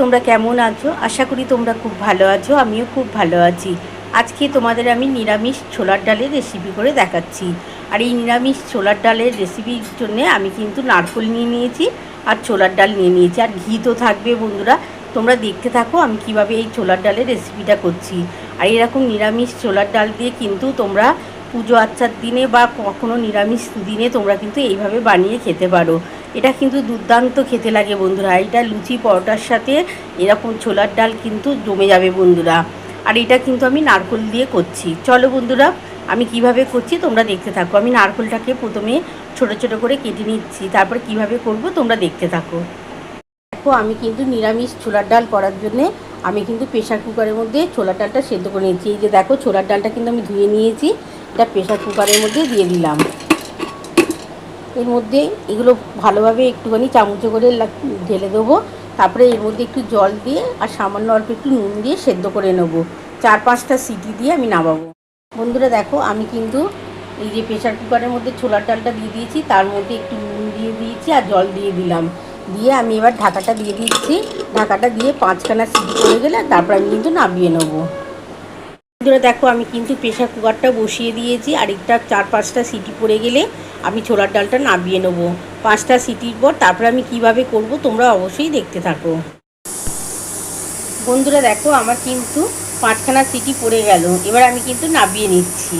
তোমরা কেমন আছো? আশা করি তোমরা খুব ভালো আছো। আমিও খুব ভালো আছি। আজকে তোমাদের আমি নিরামিষ ছোলার ডালের রেসিপি করে দেখাচ্ছি। আর এই নিরামিষ ছোলার ডালের রেসিপির জন্যে আমি কিন্তু নারকেল নিয়ে নিয়েছি আর ছোলার ডাল নিয়ে নিয়েছি, আর ঘি তো থাকবে। বন্ধুরা তোমরা দেখতে থাকো আমি কিভাবে এই ছোলার ডালের রেসিপিটা করছি। আর এরকম নিরামিষ ছোলার ডাল দিয়ে কিন্তু তোমরা পুজো আচ্চার দিনে বা কখনো নিরামিষ দিনে তোমরা কিন্তু এইভাবে বানিয়ে খেতে পারো। এটা কিন্তু দুর্দান্ত খেতে লাগে বন্ধুরা। এটা লুচি পরোটার সাথে এরকম ছোলার ডাল কিন্তু জমে যাবে বন্ধুরা। আর এটা কিন্তু আমি নারকেল দিয়ে করছি। চলো বন্ধুরা আমি কিভাবে করছি তোমরা দেখতে থাকো। আমি নারকেলটাকে প্রথমে ছোট ছোট করে কেটে নিচ্ছি, তারপর কিভাবে করব তোমরা দেখতে থাকো। দেখো আমি কিন্তু নিরামিষ ছোলার ডাল করার জন্যে আমি কিন্তু প্রেশার কুকারের মধ্যে ছোলার ডালটা সেদ্ধ করে নিয়েছি। এই যে দেখো ছোলার ডালটা কিন্তু আমি ধুয়ে নিয়েছি, এটা প্রেশার কুকারের মধ্যে দিয়ে দিলাম। এর মধ্যে এগুলো ভালোভাবে একটুখানি চামচে করে ঢেলে দেবো। তারপরে এর মধ্যে একটু জল দিয়ে আর সামান্য অল্প একটু নুন দিয়ে সেদ্ধ করে নেবো। 4-5টা সিটি দিয়ে আমি নামাবো। বন্ধুরা দেখো আমি কিন্তু এই যে প্রেশার কুকারের মধ্যে ছোলার ডালটা দিয়ে দিয়েছি, তার মধ্যে একটু নুন দিয়ে দিয়েছি আর জল দিয়ে দিলাম। দিয়ে আমি এবার ঢাকাটা দিয়ে দিচ্ছি। ঢাকাটা দিয়ে 5খানা সিটি পড়ে গেলে তারপর আমি কিন্তু নামিয়ে নেবো। বন্ধুরা দেখো আমি কিন্তু প্রেশার কুকারটা বসিয়ে দিয়েছি, আর একটা 4-5টা সিটি পড়ে গেলে আমি ছোলার ডালটা নামিয়ে নেবো। 5টা সিটির পর তারপরে আমি কিভাবে করব তোমরা অবশ্যই দেখতে থাকো। বন্ধুরা দেখো আমার কিন্তু 5খানা সিটি পড়ে গেল, এবার আমি কিন্তু নামিয়ে নিচ্ছি।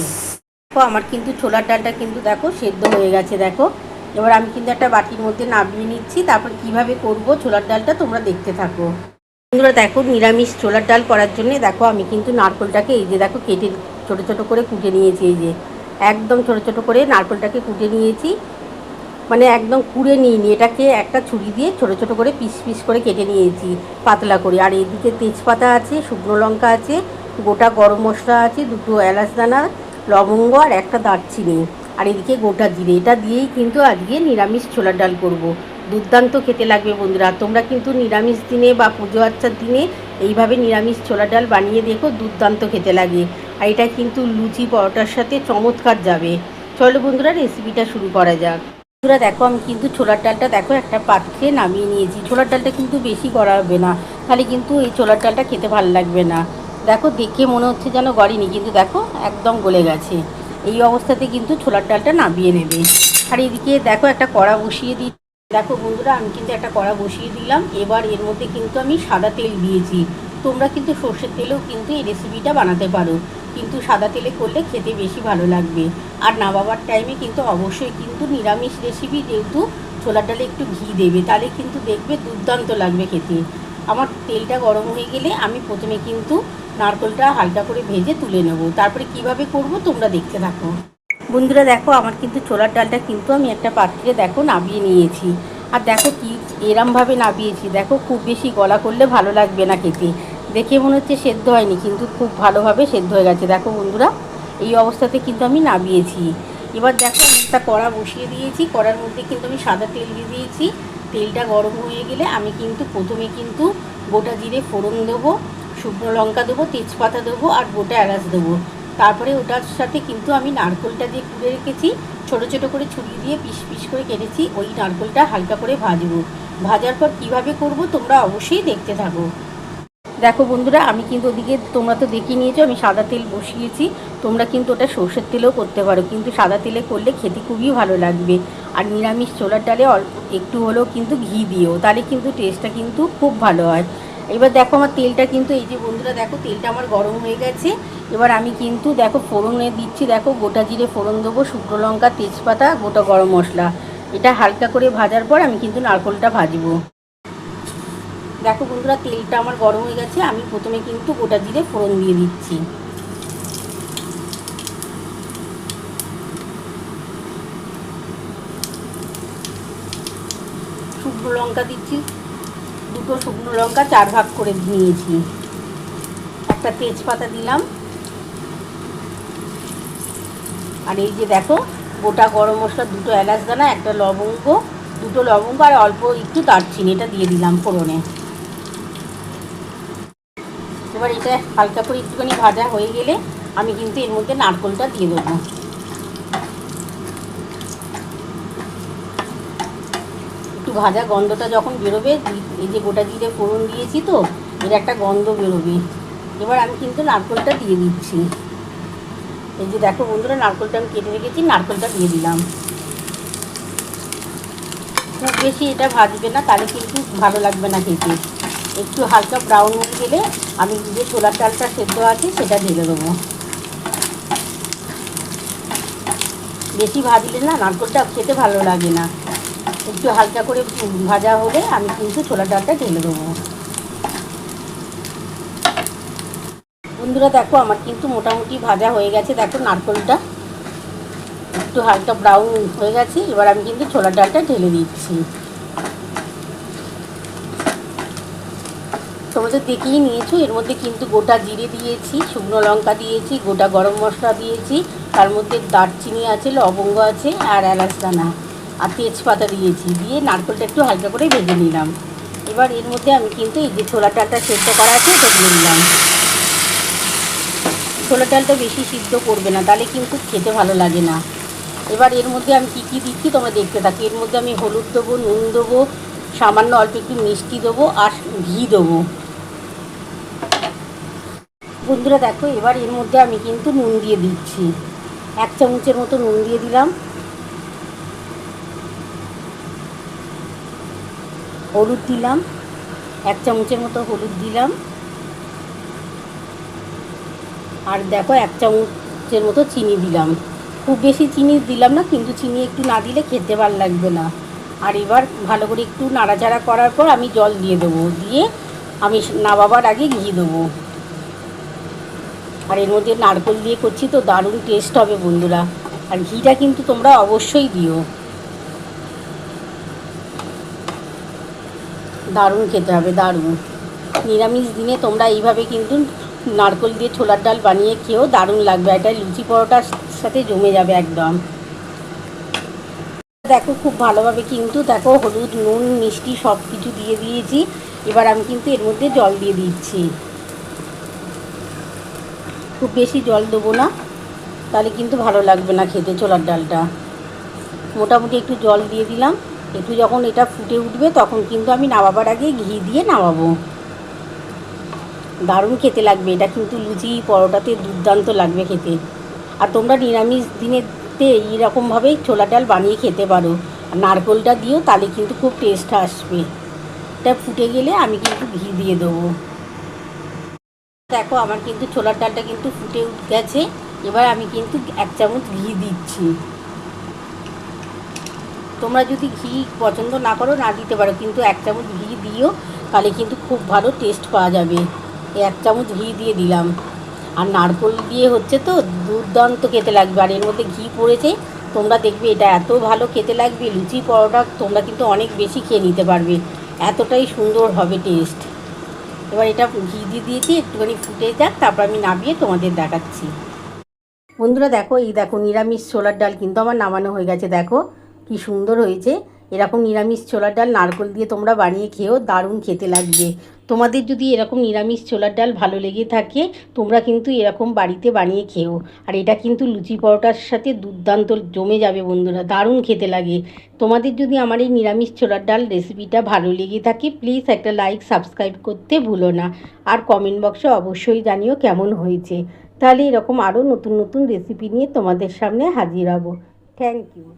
দেখো আমার কিন্তু ছোলার ডালটা কিন্তু দেখো সেদ্ধ হয়ে গেছে। দেখো এবার আমি কিন্তু একটা বাটির মধ্যে নামিয়ে নিচ্ছি, তারপর কিভাবে করব ছোলার ডালটা তোমরা দেখতে থাকো। বন্ধুরা দেখো নিরামিষ ছোলার ডাল করার জন্য দেখো আমি কিন্তু নারকেলটাকে এই যে দেখো কেটে ছোটো ছোটো করে কুটে নিয়েছি। এই যে একদম ছোটো ছোটো করে নারকেলটাকে কুটে নিয়েছি, মানে একদম কুড়ে নিইনি, এটাকে একটা ছুরি দিয়ে ছোটো ছোটো করে পিস পিস করে কেটে নিয়েছি পাতলা করে। আর এদিকে তেজপাতা আছে, শুকনো লঙ্কা আছে, গোটা গরম মশলা আছে, 2টো এলাচ দানা, লবঙ্গ আর একটা দারচিনি, আর এদিকে গোটা জিরে। এটা দিয়েই কিন্তু আজকে নিরামিষ ছোলার ডাল করব। দুর্দান্ত খেতে লাগবে বন্ধুরা। তোমরা কিন্তু নিরামিষ দিনে বা পুজো আচ্চার দিনে এইভাবে নিরামিষ ছোলার ডাল বানিয়ে দেখো, দুর্দান্ত খেতে লাগে। আর এটা কিন্তু লুচি পরোটার সাথে চমৎকার যাবে। চলো বন্ধুরা রেসিপিটা শুরু করা যাক। বন্ধুরা দেখো আমি কিন্তু ছোলার ডালটা দেখো একটা পাত্রে নামিয়ে নিয়েছি। ছোলার ডালটা কিন্তু বেশি করা হবে না, তাহলে কিন্তু এই ছোলার ডালটা খেতে ভালো লাগবে না। দেখো দেখে মনে হচ্ছে যেন গলেনি, কিন্তু দেখো একদম গলে গেছে। এই অবস্থাতে কিন্তু ছোলার ডালটা নামিয়ে নেবে। আর এদিকে দেখো একটা কড়া বসিয়ে দিই। দেখো বন্ধুরা আমি কিন্তু একটা কড়া বসিয়ে দিলাম। এবার এর মধ্যে কিন্তু আমি সাদা তেল দিয়েছি। তোমরা কিন্তু সর্ষের তেলেও কিন্তু এই রেসিপিটা বানাতে পারো, কিন্তু সাদা তেলে করলে খেতে বেশি ভালো লাগবে। আর নামাবার টাইমে কিন্তু অবশ্যই কিন্তু নিরামিষ রেসিপি যেহেতু ছোলার ডালে একটু ঘি দেবে, তাহলে কিন্তু দেখবে দুর্দান্ত লাগবে খেতে। আমার তেলটা গরম হয়ে গেলে আমি প্রথমে কিন্তু নারকেলটা হালকা করে ভেজে তুলে নেব। তারপরে কিভাবে করব তোমরা দেখতে থাকো। বন্ধুরা দেখো আমার কিন্তু ছোলার ডালটা কিন্তু আমি একটা পাত্রে দেখো নামিয়ে নিয়েছি। আর দেখো কি এরমভাবে নামিয়েছি। দেখো খুব বেশি গলা করলে ভালো লাগবে না খেতে। দেখে মনে হচ্ছে সেদ্ধ হয়নি, কিন্তু খুব ভালোভাবে সেদ্ধ হয়ে গেছে। দেখো বন্ধুরা এই অবস্থাতে কিন্তু আমি নামিয়েছি। এবার দেখো আমি একটা কড়া বসিয়ে দিয়েছি। কড়ার মধ্যে কিন্তু আমি সাদা তেল দিয়ে দিয়েছি। তেলটা গরম হয়ে গেলে আমি কিন্তু প্রথমে কিন্তু গোটা জিরে ফোড়ন দেবো, শুকনো লঙ্কা দেবো, তেজপাতা দেবো আর গোটা এলাচ দেবো। তারপরে ওটার সাথে কিন্তু আমি নারকেলটা যে কুড়ে রেখেছি, ছোটো ছোটো করে ছুরি দিয়ে পিস পিস করে কেটেছি, ওই নারকেলটা হালকা করে ভাজবো। ভাজার পর কীভাবে করব তোমরা অবশ্যই দেখতে থাকো। দেখো বন্ধুরা আমি কিন্তু ওদিকে তোমরা তো দেখিয়ে নিয়েছো আমি সাদা তেল বসিয়েছি। তোমরা কিন্তু ওটা সর্ষের তেলেও করতে পারো, কিন্তু সাদা তেলে করলে খেতে খুবই ভালো লাগবে। আর নিরামিষ ছোলার ডালে অল্প একটু হলেও কিন্তু ঘি দিও, তাহলে কিন্তু টেস্টটা কিন্তু খুব ভালো হয়। এবার দেখো আমার তেলটা কিন্তু এই যে বন্ধুরা দেখো তেলটা আমার গরম হয়ে গেছে। এবার আমি কিন্তু দেখো ফোড়নে দিচ্ছি। দেখো গোটা জিরে ফোড়ন দেবো, শুকনো লঙ্কা, তেজপাতা, গোটা গরম মশলা। এটা হালকা করে ভাজার পর আমি কিন্তু নারকেলটা ভাজবো। দেখো বন্ধুরা তেলটা আমার গরম হয়ে গেছে। আমি প্রথমে কিন্তু গোটা জিরে ফোড়ন দিয়ে দিচ্ছি। শুকনো লঙ্কা দিচ্ছি, 2টো শুকনো লঙ্কা 4 ভাগ করে নিয়েছি। একটা তেজপাতা দিলাম। আর এই যে দেখো গোটা গরম মশলা, 2টো এলাচ দানা, একটা লবঙ্গ, 2টো লবঙ্গ আর অল্প একটু দারচিনি, এটা দিয়ে দিলাম ফোড়নে। এবার এটা হালকা করে একটুখানি ভাজা হয়ে গেলে আমি কিন্তু এর মধ্যে নারকেলটা দিয়ে দেবো। একটু একটু ভাজা গন্ধটা যখন বেরোবে, এই যে গোটা জিরে ফোড়ন দিয়েছি তো, এর একটা গন্ধ বেরোবে। এবার আমি কিন্তু নারকেলটা দিয়ে দিচ্ছি। এই যে দেখো বন্ধুরা, নারকেলটা আমি কেটে রেখেছি, নারকেলটা দিয়ে দিলাম। খুব বেশি এটা ভাজবে না, তাহলে কিন্তু ভালো লাগবে না খেতে। একটু হালকা ব্রাউন হয়ে গেলে আমি যে ছোলার ডালটা সেদ্ধ আছে সেটা ঢেলে দেবো। বেশি ভাজলে না নারকেলটা খেতে ভালো লাগে না। একটু হালকা করে ভাজা হলে আমি কিন্তু ছোলার ডালটা ঢেলে দেবো। বন্ধুরা দেখো, আমার কিন্তু মোটামুটি ভাজা হয়ে গেছে। দেখো নারকেলটা একটু হালকা ব্রাউন হয়ে গেছে। এবার আমি কিন্তু ছোলার ডালটা ঢেলে দিচ্ছি। তোমরা তো দেখেই নিয়েছো, এর মধ্যে কিন্তু গোটা জিরে দিয়েছি, শুকনো লঙ্কা দিয়েছি, গোটা গরম মশলা দিয়েছি, তার মধ্যে দারচিনি আছে, লবঙ্গ আছে, আর এলাচ দানা আর তেজপাতা দিয়েছি। দিয়ে নারকেলটা একটু হালকা করে ভেজে নিলাম। এবার এর মধ্যে আমি কিন্তু এই যে ছোলার ডালটা সেদ্ধ করা আছে এটা দিয়ে দিলাম। ছোলার ডালটা বেশি সিদ্ধ করবে না, তাহলে কিন্তু খেতে ভালো লাগে না। এবার এর মধ্যে আমি কী কী দিচ্ছি তোমরা দেখতে থাকি। এর মধ্যে আমি হলুদ দেবো, নুন দেবো, সামান্য অল্প একটু মিষ্টি দেবো, আর ঘি দেবো। বন্ধুরা দেখো, এবার এর মধ্যে আমি কিন্তু নুন দিয়ে দিচ্ছি। 1 চামচের মতো নুন দিয়ে দিলাম। হলুদ দিলাম, 1 চামচের মতো হলুদ দিলাম। আর দেখো 1 চামচের মতো চিনি দিলাম। খুব বেশি চিনি দিলাম না, কিন্তু চিনি একটু না দিলে খেতে ভালো লাগবে না। আর এবার ভালো করে একটু নাড়াচাড়া করার পর আমি জল দিয়ে দেবো। দিয়ে আমি নামাবার আগে ঘি দেবো। আর এর মধ্যে নারকেল দিয়ে করছি তো দারুণ টেস্ট হবে বন্ধুরা। আর ঘিটা কিন্তু তোমরা অবশ্যই দিও, দারুণ খেতে হবে, দারুণ। নিরামিষ দিনে তোমরা এইভাবে কিন্তু নারকেল দিয়ে ছোলার ডাল বানিয়ে খেয়েও দারুণ লাগবে। এটা লুচি পরোটার সাথে জমে যাবে একদম। দেখো খুব ভালোভাবে কিন্তু দেখো হলুদ, নুন, মিষ্টি সব কিছু দিয়ে দিয়েছি। এবার আমি কিন্তু এর মধ্যে জল দিয়ে দিচ্ছি। খুব বেশি জল দেবো না, তাহলে কিন্তু ভালো লাগবে না খেতে ছোলার ডালটা। মোটামুটি একটু জল দিয়ে দিলাম। একটু যখন এটা ফুটে উঠবে তখন কিন্তু আমি নামাবার আগে ঘি দিয়ে নামাবো। দারুণ খেতে লাগবে এটা, কিন্তু লুচি পরোটাতে দুর্দান্ত লাগবে খেতে। আর তোমরা নিরামিষ দিনেতে এইরকমভাবেই ছোলার ডাল বানিয়ে খেতে পারো। আর নারকেলটা দিও, তাহলে কিন্তু খুব টেস্ট আসবে। এটা ফুটে গেলে আমি কিন্তু ঘি দিয়ে দেবো। দেখো আমার কিন্তু ছোলার ডালটা কিন্তু ফুটে গেছে। এবার আমি কিন্তু 1 চামচ ঘি দিচ্ছি। তোমরা যদি ঘি পছন্দ না করো না দিতে পারো, কিন্তু 1 চামচ ঘি দিও, তাহলে কিন্তু খুব ভালো টেস্ট পাওয়া যাবে। এই 1 চামচ ঘি দিয়ে দিলাম। আর নারকেল দিয়ে হচ্ছে তো দুর্দান্ত খেতে লাগবে। আর এর মধ্যে ঘি পড়েছে, তোমরা দেখবে এটা এত ভালো খেতে লাগবে। লুচি পরোটা তোমরা কিন্তু অনেক বেশি খেয়ে নিতে পারবে, এতটাই সুন্দর হবে টেস্ট। এবার এটা ঘি দিয়ে দিয়েছি, একটুখানি ফুটে যাক, তারপর আমি নামিয়ে তোমাদের দেখাচ্ছি। বন্ধুরা দেখো, এই দেখো নিরামিষ ছোলার ডাল কিন্তু আমার নামানো হয়ে গেছে। দেখো কি সুন্দর হয়েছে। এরকম নিরামিষ ছোলার ডাল নারকেল দিয়ে তোমরা বানিয়ে খেয়েও দারুণ খেতে লাগবে। তোমাদের যদি এরকম নিরামিষ ছোলার ডাল ভালো লেগে থাকে, তোমরা কিন্তু এরকম বাড়িতে বানিয়ে খেও। আর এটা কিন্তু লুচি পরোটার সাথে দুর্দান্ত জমে যাবে বন্ধুরা, দারুণ খেতে লাগে। তোমাদের যদি আমার এই নিরামিষ ছোলার ডাল রেসিপিটা ভালো লেগে থাকে, প্লিজ একটা লাইক, সাবস্ক্রাইব করতে ভুলো না। আর কমেন্ট বক্সে অবশ্যই জানিও কেমন হয়েছে। তাহলে এরকম আরও নতুন নতুন রেসিপি নিয়ে তোমাদের সামনে হাজির হব। Thank you.